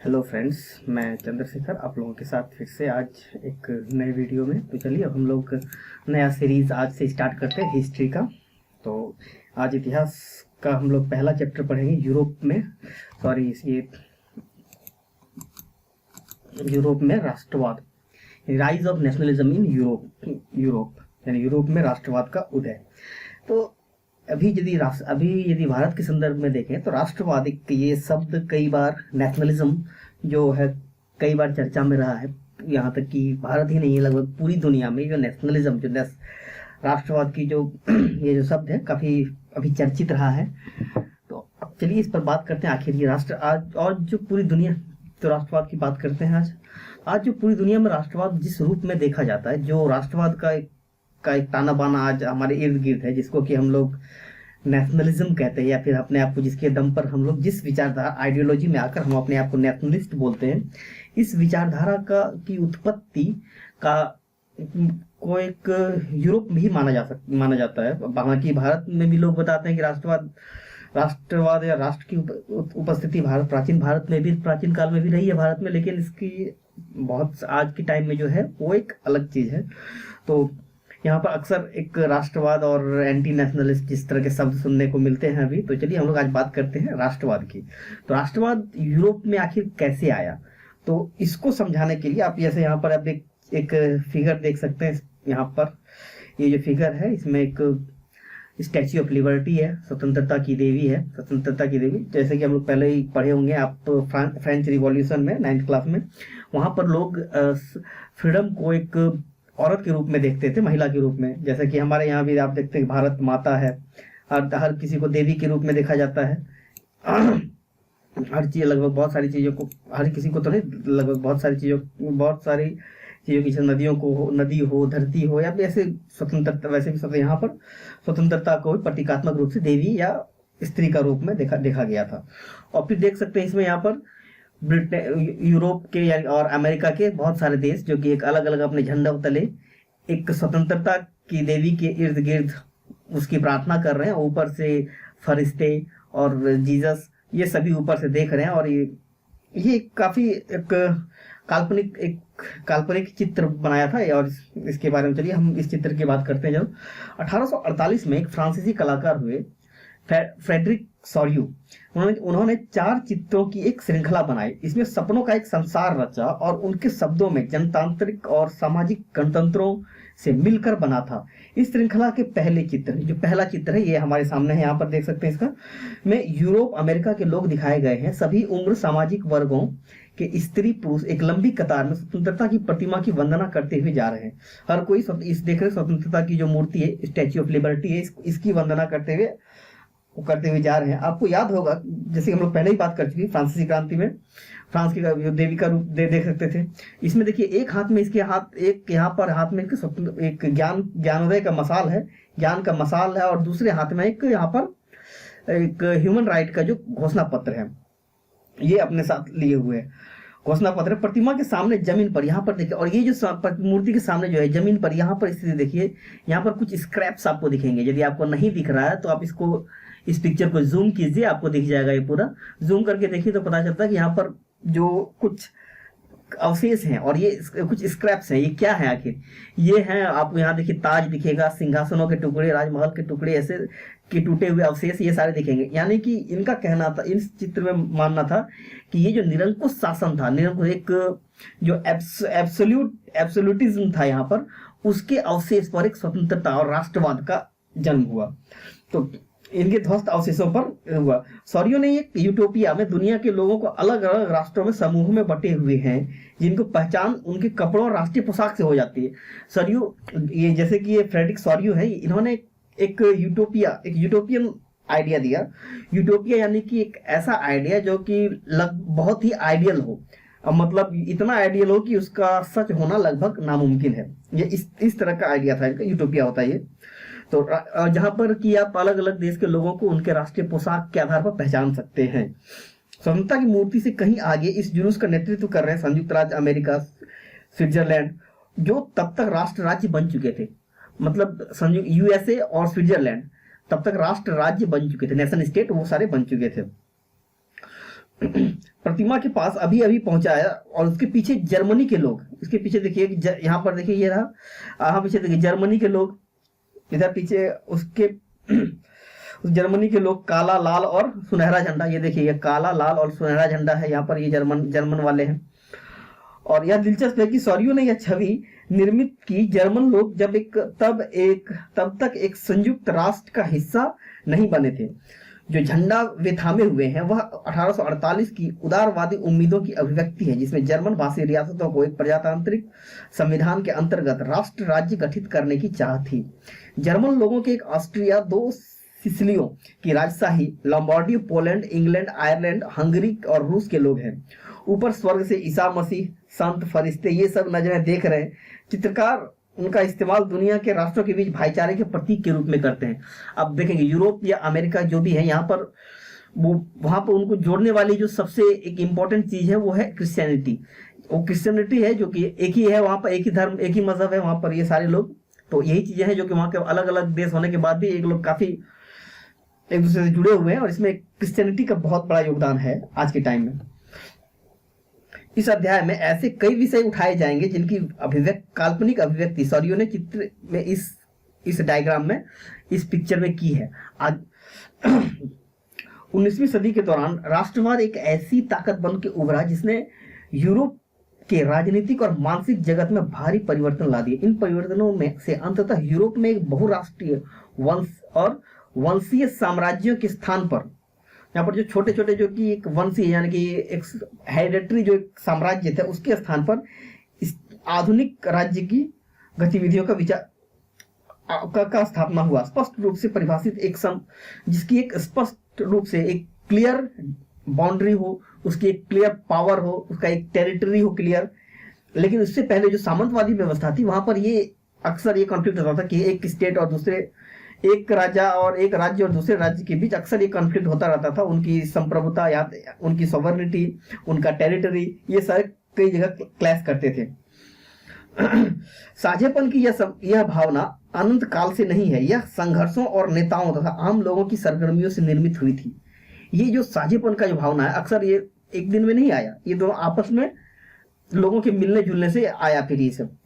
Hello friends, मैं चंद्रशेखर आप लोगों के साथ फिर से आज एक नए वीडियो में। तो चलिए हम लोग नया सीरीज आज से स्टार्ट करते हैं हिस्ट्री का। तो आज इतिहास का हम लोग पहला चैप्टर पढ़ेंगे यूरोप में राष्ट्रवाद, rise of nationalism in Europe यानी यूरोप में राष्ट्रवाद का उदय। तो अभी यदि भारत के संदर्भ में देखें तो राष्ट्रवाद ये शब्द कई बार, नेशनलिज्म जो है कई बार चर्चा में रहा है। यहाँ तक कि भारत ही नहीं है, लगभग पूरी दुनिया में जो नेशनलिज्म राष्ट्रवाद की जो ये जो शब्द है काफी अभी चर्चित रहा है। तो अब चलिए इस पर बात करते हैं। आखिर ये राष्ट्र आज और जो पूरी दुनिया, तो राष्ट्रवाद की बात करते हैं। आज जो पूरी दुनिया में राष्ट्रवाद जिस रूप में देखा जाता है, जो राष्ट्रवाद का एक ताना बाना आज हमारे इर्द गिर्द है, जिसको कि हम लोग नेशनलिज्म कहते हैं, या फिर अपने आप को जिसके दम पर हम लोग जिस विचारधारा आइडियोलॉजी में आकर हम अपने आप को नेशनलिस्ट बोलते हैं, इस विचारधारा की उत्पत्ति का को एक यूरोप में ही माना जाता है। हालांकि भारत में भी लोग बताते हैं कि राष्ट्रवाद या राष्ट्र की उपस्थिति प्राचीन काल में भी रही है भारत में, लेकिन इसकी बहुत आज के टाइम में जो है वो एक अलग चीज है। तो यहाँ पर अक्सर एक राष्ट्रवाद और एंटी नेशनलिस्ट जिस तरह के शब्द सुनने को मिलते हैं अभी। तो चलिए हम लोग आज बात करते हैं राष्ट्रवाद की। तो राष्ट्रवाद यूरोप में आखिर कैसे आया, तो इसको समझाने के लिए आप जैसे यहाँ पर आप एक फिगर देख सकते हैं। यहाँ पर ये जो फिगर है, इसमें एक स्टैच्यू ऑफ लिबर्टी है, स्वतंत्रता की देवी है। स्वतंत्रता की देवी जैसे कि हम लोग पहले ही पढ़े होंगे आप फ्रेंच रिवॉल्यूशन में 9th क्लास में, वहां पर लोग फ्रीडम को एक औरत के रूप में देखते थे, महिला के रूप में। जैसे कि हमारे यहाँ भी आप देखते हैं भारत माता है, हर किसी को देवी के रूप में देखा जाता है। हर चीज, लगभग बहुत सारी चीजों को, हर किसी को तो नहीं, लगभग बहुत सारी चीजों की, जैसे नदियों को, नदी हो, धरती हो, या फिर ऐसे स्वतंत्रता, वैसे भी यहाँ पर स्वतंत्रता को प्रतीकात्मक रूप से देवी या स्त्री का रूप में देखा गया था। और फिर देख सकते हैं इसमें यहाँ पर यूरोप के और अमेरिका के बहुत सारे देश जो कि एक अलग अलग अपने झंडा तले एक स्वतंत्रता की देवी के इर्द गिर्द उसकी प्रार्थना कर रहे हैं। ऊपर से फरिश्ते और जीसस ये सभी ऊपर से देख रहे हैं। और ये काफी एक काल्पनिक चित्र बनाया था। और इसके बारे में चलिए हम इस चित्र की बात करते हैं। जब 1848 में एक फ्रांसीसी कलाकार हुए फ्रेडरिक सॉरियो, उन्होंने 4 चित्रों की एक श्रृंखला बनाई। इसमें सपनों का एक संसार रचा और उनके शब्दों में जनतांत्रिक और सामाजिक गणतंत्रों से मिलकर बना था। इस श्रृंखला के पहला चित्र है, ये हमारे सामने है, यहाँ पर देख सकते हैं। इसका में यूरोप अमेरिका के लोग दिखाए गए हैं। सभी उम्र, सामाजिक वर्गों के स्त्री पुरुष एक लंबी कतार में स्वतंत्रता की प्रतिमा की वंदना करते हुए जा रहे हैं। हर कोई देख रहे स्वतंत्रता की जो मूर्ति है, स्टैच्यू ऑफ लिबर्टी है, इसकी वंदना करते हुए जा रहे हैं। आपको याद होगा, जैसे हम लोग पहले ही बात कर चुके, फ्रांसीसी क्रांति में फ्रांस की देवी का रूप देख सकते थे। इसमें देखिए एक हाथ में इसके एक यहाँ पर हाथ में एक ज्ञानोदय का मसाल है, ज्ञान का मसाल है, और दूसरे हाथ में एक यहाँ पर एक ह्यूमन राइट का जो घोषणा पत्र है, ये अपने साथ लिए हुए है। घोषणा पत्र प्रतिमा के सामने जमीन पर, यहाँ पर देखिए, और ये जो मूर्ति के सामने जो है जमीन पर, यहाँ पर स्थिति देखिए, यहाँ पर कुछ स्क्रैप्स आपको दिखेंगे। यदि आपको नहीं दिख रहा है तो आप इस पिक्चर को जूम कीजिए, आपको दिख जाएगा। ये पूरा जूम करके देखिए तो पता चलता है कि यहाँ पर जो कुछ अवशेष हैं और ये कुछ स्क्रैप्स हैं, ये क्या है आखिर? ये हैं, आपको यहाँ देखिए ताज दिखेगा, सिंहासनों के टुकड़े, राजमहल के टुकड़े, ऐसे के टूटे हुए अवशेष, ये सारे दिखेंगे। यानी कि इनका कहना था, इस चित्र में मानना था कि ये जो निरंकुश शासन था, निरंकुश एक जो एब्सोल्यूटिज्म था यहाँ पर, उसके अवशेष पर एक स्वतंत्रता और राष्ट्रवाद का जन्म हुआ। तो इनके ध्वस्त अवशेषों पर हुआ। सॉरियो ने एक यूटोपिया में दुनिया के लोगों को अलग अलग राष्ट्रों में समूह में बटे हुए हैं, जिनको पहचान उनके कपड़ों और राष्ट्रीय पोशाक से हो जाती है। सॉरियो, ये जैसे कि ये फ्रेडरिक सॉरियो है, इन्होंने एक यूटोपियन आइडिया दिया। यूटोपिया यानी कि एक ऐसा आइडिया जो कि बहुत ही आइडियल हो, मतलब इतना आइडियल हो कि उसका सच होना लगभग नामुमकिन है। ये इस तरह का आइडिया था, इनका यूटोपिया होता है ये। तो जहां पर कि आप अलग अलग देश के लोगों को उनके राष्ट्रीय पोशाक के आधार पर पहचान सकते हैं। स्वतंत्रता की मूर्ति से कहीं आगे इस जुलूस का नेतृत्व कर रहे हैं संयुक्त राज्य अमेरिका, स्विट्जरलैंड, जो तब तक राष्ट्र राज्य बन चुके थे। मतलब यूएसए और स्विट्जरलैंड तब तक राष्ट्र राज्य बन चुके थे, नेशन स्टेट वो सारे बन चुके थे। प्रतिमा के पास अभी अभी पहुंचा है, और उसके पीछे जर्मनी के लोग, इसके पीछे देखिए यहाँ पर देखिए ये रहा, यहाँ पीछे देखिए जर्मनी के लोग, इधर पीछे उसके उस जर्मनी के लोग, काला लाल और सुनहरा झंडा, ये देखिए ये काला लाल और सुनहरा झंडा है यहाँ पर, ये जर्मन वाले हैं। और यह दिलचस्प है कि सॉरियो ने यह छवि निर्मित की जर्मन लोग तब तक एक संयुक्त राष्ट्र का हिस्सा नहीं बने थे। जो झंडा वे थामे हुए हैं वह 1848 की उदारवादी उम्मीदों की अभिव्यक्ति है, जिसमें जर्मन भाषी रियासतों को एक प्रजातांत्रिक संविधान के अंतर्गत राष्ट्र राज्य गठित करने की चाह थी। जर्मन लोगों के एक ऑस्ट्रिया, 2 सिसिलियों की राजशाही, Lombardy, Poland, England, Ireland, Hungary और रूस के लोग हैं। ऊपर स्वर्ग से ईसा मसीह, संत, फरिश्ते, ये सब नजरें देख रहे हैं। चित्रकार उनका इस्तेमाल दुनिया के राष्ट्रों के बीच भाईचारे के प्रतीक के रूप में करते हैं। अब देखेंगे यूरोप या अमेरिका जो भी है, यहाँ पर वो वहां पर उनको जोड़ने वाली जो सबसे एक इम्पोर्टेंट चीज है वो है क्रिश्चियनिटी। वो क्रिश्चियनिटी है जो कि एक ही है, वहां पर एक ही धर्म, एक ही मजहब है वहां पर, ये सारे लोग। तो यही चीजें हैं जो कि वहां के अलग अलग देश होने के बाद भी एक लोग काफी एक दूसरे से जुड़े हुए हैं, और इसमें क्रिश्चियनिटी का बहुत बड़ा योगदान है आज के टाइम में। इस अध्याय में ऐसे कई विषय उठाए जाएंगे जिनकी काल्पनिक अभिव्यक्ति सॉरियो ने चित्र में इस डायग्राम में, इस पिक्चर में की है। आज 19वीं सदी के दौरान राष्ट्रवाद एक ऐसी ताकत बन के उभरा जिसने यूरोप के राजनीतिक और मानसिक जगत में भारी परिवर्तन ला दिए। इन परिवर्तनों में से अंततः यूरोप में एक बहुराष्ट्रीय वंशीय साम्राज्यों के स्थान पर, यहाँ पर जो छोटे छोटे जो कि एक वंशीय यानी कि एक हेरिडेटरी जो एक साम्राज्य थे, उसके स्थान पर इस आधुनिक राज्य की गतिविधियों का विचार का स्थापना हुआ। स्पष्ट रूप से परिभाषित जिसकी एक स्पष्ट रूप से एक क्लियर बाउंड्री हो, उसकी एक क्लियर पावर हो, उसका एक टेरिटरी हो क्लियर। लेकिन उससे पहले जो सामंतवादी व्यवस्था थी वहां पर ये अक्सर ये कॉन्फ्लिक्ट होता था कि एक स्टेट और दूसरे, एक राजा और एक राज्य और दूसरे राज्य के बीच अक्सर ये कॉन्फ्लिक्ट होता रहता था। उनकी संप्रभुता या उनकी सॉवरेनिटी, उनका टेरिटरी, ये सारे कई जगह क्लैश करते थे। साझेपन की यह भावना अनंत काल से नहीं है, यह संघर्षों और नेताओं तथा आम लोगों की सरगर्मियों से निर्मित हुई थी। ये जो साझेपन का जो भावना है अक्सर ये एक दिन में नहीं आया, ये दोनों आपस में लोगों के मिलने जुलने से आया। फिर ये सब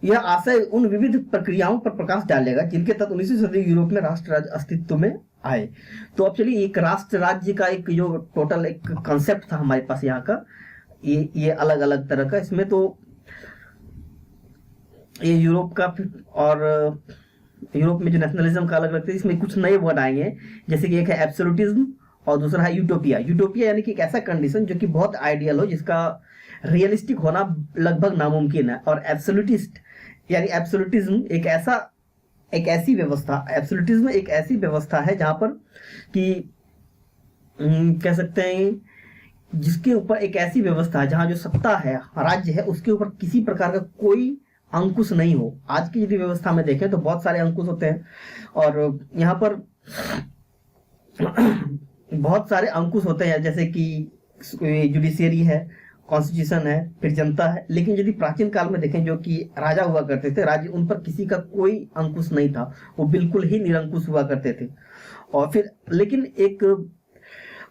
यह आशय उन विविध प्रक्रियाओं पर प्रकाश डालेगा जिनके तहत 19वीं सदी यूरोप में राष्ट्र राज्य अस्तित्व में आए। तो अब चलिए एक राष्ट्र राज्य का एक जो टोटल एक कॉन्सेप्ट था हमारे पास यहाँ का, ये अलग अलग तरह का, इसमें तो ये यूरोप का और यूरोप में जो नेशनलिज्म का अलग अलग है, इसमें कुछ नए वर्ड आएंगे, जैसे कि एक है एब्सोल्यूटिज्म और दूसरा है यूटोपिया। यूटोपिया यानी कि एक ऐसा कंडीशन जो कि बहुत आइडियल हो, जिसका रियलिस्टिक होना लगभग नामुमकिन है। और एब्सोल्यूटिस्ट यानी एब्सोल्यूटिज्म एक ऐसी व्यवस्था है जहां पर कि कह सकते हैं जिसके ऊपर एक ऐसी व्यवस्था है जहां जो सत्ता है, राज्य है, उसके ऊपर किसी प्रकार का कोई अंकुश नहीं हो। आज की यदि व्यवस्था में देखें तो बहुत सारे अंकुश होते हैं, और यहाँ पर बहुत सारे अंकुश होते हैं, जैसे कि जुडिशियरी है, कॉन्स्टिट्यूशन है, फिर जनता है। लेकिन यदि प्राचीन काल में देखें जो कि राजा हुआ करते थे, राज्य, उन पर किसी का कोई अंकुश नहीं था, वो बिल्कुल ही निरंकुश हुआ करते थे। और फिर लेकिन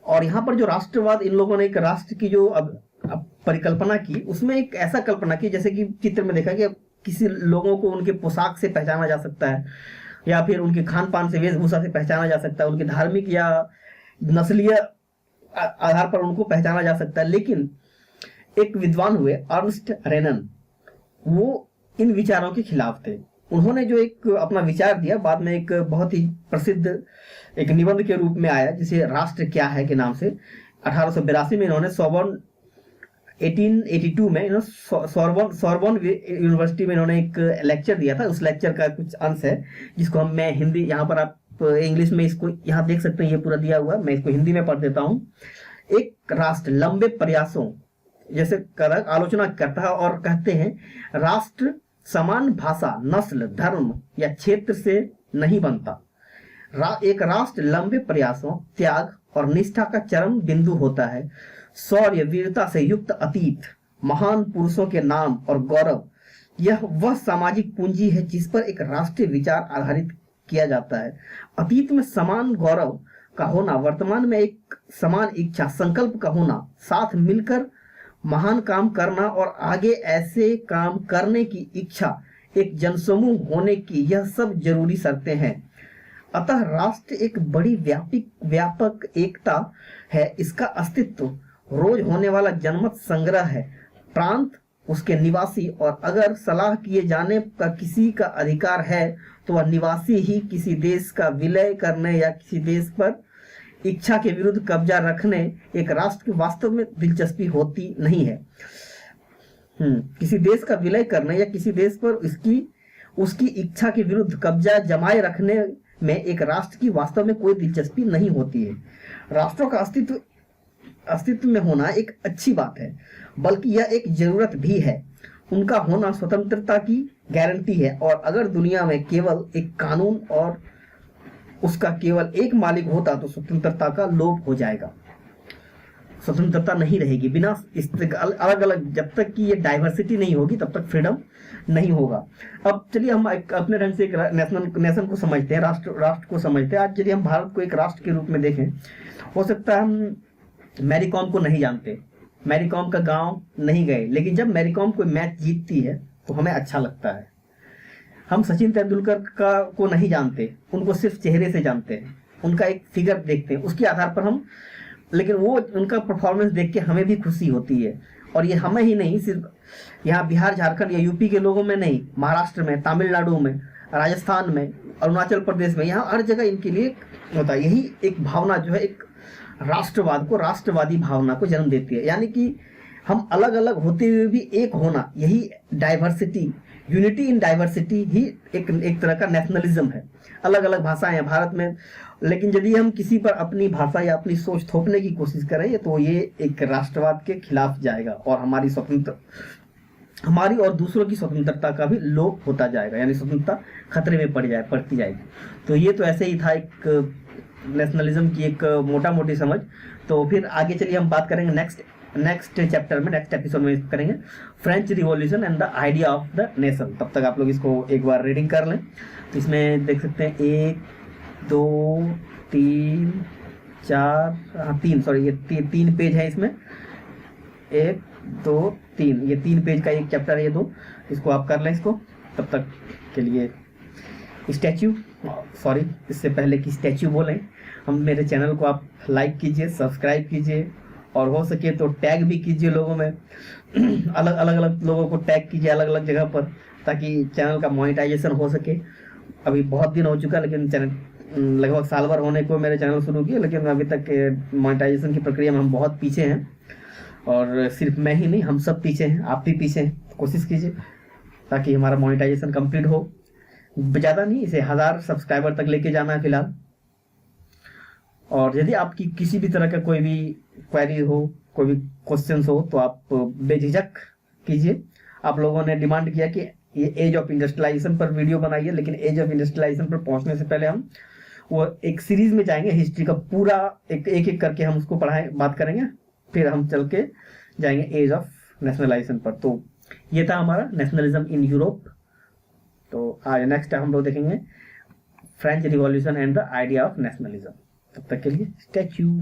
और यहाँ पर जो राष्ट्रवाद, इन लोगों ने एक राष्ट्र की जो अब परिकल्पना की, उसमें एक ऐसा कल्पना की, जैसे कि चित्र में देखा कि किसी लोगों को उनके पोशाक से पहचाना जा सकता है, या फिर उनके खान पान से, वेशभूषा से पहचाना जा सकता है, उनके धार्मिक या नस्लीय आधार पर उनको पहचाना जा सकता है। लेकिन एक विद्वान हुए अर्नस्ट रेनन, वो इन विचारों के खिलाफ थे। उन्होंने जो एक अपना विचार दिया, बाद में एक बहुत ही प्रसिद्ध एक निबंध के रूप में आया, जिसे राष्ट्र क्या है के नाम से 1882 में इन्होंने 1882 में सॉर्बन यूनिवर्सिटी में इन्होंने एक लेक्चर दिया था। उस लेक्चर का कुछ अंश है जिसको मैं हिंदी, यहाँ पर आप इंग्लिश में इसको यहाँ देख सकते हैं, ये पूरा दिया हुआ है, मैं इसको हिंदी में पढ़ देता हूँ। एक राष्ट्र लंबे प्रयासों जैसे आलोचना करता है और कहते हैं, राष्ट्र समान भाषा, नस्ल, धर्म या क्षेत्र से नहीं बनता। एक राष्ट्र लंबे प्रयासों, त्याग और निष्ठा का चरम बिंदु होता है। शौर्य, वीरता से युक्त अतीत, महान पुरुषों के नाम और गौरव, यह वह सामाजिक पूंजी है जिस पर एक राष्ट्रीय विचार आधारित किया जाता है। अतीत में समान गौरव का होना, वर्तमान में एक समान इच्छा संकल्प का होना, साथ मिलकर महान काम करना और आगे ऐसे काम करने की इच्छा, एक जनसमूह होने की, यह सब जरूरी शर्तें हैं। अतः राष्ट्र एक बड़ी व्यापक एकता है। इसका अस्तित्व रोज होने वाला जनमत संग्रह है। प्रांत, उसके निवासी, और अगर सलाह किए जाने का किसी का अधिकार है तो वह निवासी ही किसी देश का विलय करने या किसी देश पर इच्छा के विरुद्ध कब्जा रखने एक राष्ट्र की वास्तव में दिलचस्पी होती नहीं है। किसी देश का विलय करने या किसी देश पर उसकी इच्छा के विरुद्ध कब्जा जमाए रखने में एक राष्ट्र की वास्तव में कोई दिलचस्पी नहीं होती है। राष्ट्रों का अस्तित्व में होना एक अच्छी बात है, बल्कि यह एक जरूरत भी है। उनका होना स्वतंत्रता की गारंटी है, और अगर दुनिया में केवल एक कानून और उसका केवल एक मालिक होता तो स्वतंत्रता का लोप हो जाएगा, स्वतंत्रता नहीं रहेगी। बिना अलग अलग, जब तक कि ये डाइवर्सिटी नहीं होगी तब तक फ्रीडम नहीं होगा। अब चलिए हम अपने ढंग से एक नेशन को समझते हैं, राष्ट्र को समझते हैं। आज यदि हम भारत को एक राष्ट्र के रूप में देखें, हो सकता है हम मैरी कॉम को नहीं जानते, मैरी कॉम का गांव नहीं गए, लेकिन जब मैरी कॉम कोई मैच जीतती है तो हमें अच्छा लगता है। हम सचिन तेंदुलकर को नहीं जानते, उनको सिर्फ चेहरे से जानते हैं, उनका एक फिगर देखते हैं, उसके आधार पर हम, लेकिन वो उनका परफॉर्मेंस देख के हमें भी खुशी होती है। और ये हमें ही नहीं, सिर्फ यहाँ बिहार, झारखंड या यूपी के लोगों में नहीं, महाराष्ट्र में, तमिलनाडु में, राजस्थान में, अरुणाचल प्रदेश में, यहाँ हर जगह इनके लिए होता है। यही एक भावना जो है एक राष्ट्रवाद को, राष्ट्रवादी भावना को जन्म देती है। यानी कि हम अलग अलग होते हुए भी एक होना, यही डाइवर्सिटी, यूनिटी इन डाइवर्सिटी ही एक तरह का नेशनलिज्म है। अलग अलग भाषाएं हैं भारत में, लेकिन यदि हम किसी पर अपनी भाषा या अपनी सोच थोपने की कोशिश करें तो ये एक राष्ट्रवाद के खिलाफ जाएगा, और हमारी और दूसरों की स्वतंत्रता का भी लोप होता जाएगा, यानी स्वतंत्रता खतरे में पड़ती जाएगी। तो ये तो ऐसे ही था एक नेशनलिज्म की एक मोटा मोटी समझ। तो फिर आगे चलिए हम बात करेंगे नेक्स्ट चैप्टर में, नेक्स्ट एपिसोड में करेंगे French revolution and the idea of the nation. तब तक आप लोग इसको एक बार रीडिंग कर लें। तो इसमें देख सकते हैं 1 2 3 4 3, सॉरी ये 3 पेज है इसमें, 1 2 3, ये 3 पेज का एक चैप्टर है ये 2, इसको आप कर लें इसको। तब तक के लिए स्टैच्यू, सॉरी इससे पहले कि स्टैच्यू बोलें, हम मेरे चैनल को आप लाइक कीजिए, सब्सक्राइब कीजिए, और हो सके तो टैग भी कीजिए लोगों में, अलग लोगों को टैग कीजिए अलग अलग जगह पर, ताकि चैनल का मोनेटाइजेशन हो सके। अभी बहुत दिन हो चुका, लेकिन चैनल लगभग साल भर होने को मेरे चैनल शुरू किए, लेकिन अभी तक मोनेटाइजेशन की प्रक्रिया में हम बहुत पीछे हैं, और सिर्फ मैं ही नहीं, हम सब पीछे हैं, आप भी पीछे हैं। कोशिश कीजिए ताकि हमारा मोनेटाइजेशन कंप्लीट हो। ज़्यादा नहीं, इसे 1000 सब्सक्राइबर तक लेके जाना है फिलहाल। और यदि आपकी किसी भी तरह का कोई भी क्वेरी हो, कोई भी क्वेश्चन हो, तो आप बेझिझक कीजिए। आप लोगों ने डिमांड किया कि ये एज ऑफ इंडस्ट्रियलाइजेशन पर वीडियो बनाइए, लेकिन एज ऑफ इंडस्ट्रियलाइजेशन पर पहुंचने से पहले हम वो एक सीरीज में जाएंगे, हिस्ट्री का पूरा एक करके हम उसको बात करेंगे, फिर हम चल के जाएंगे एज ऑफ नेशनलाइजेशन पर। तो ये था हमारा नेशनलिज्म इन यूरोप। तो आज नेक्स्ट हम लोग देखेंगे French revolution and the idea of nationalism. तब तक के लिए स्टे ट्यून्ड।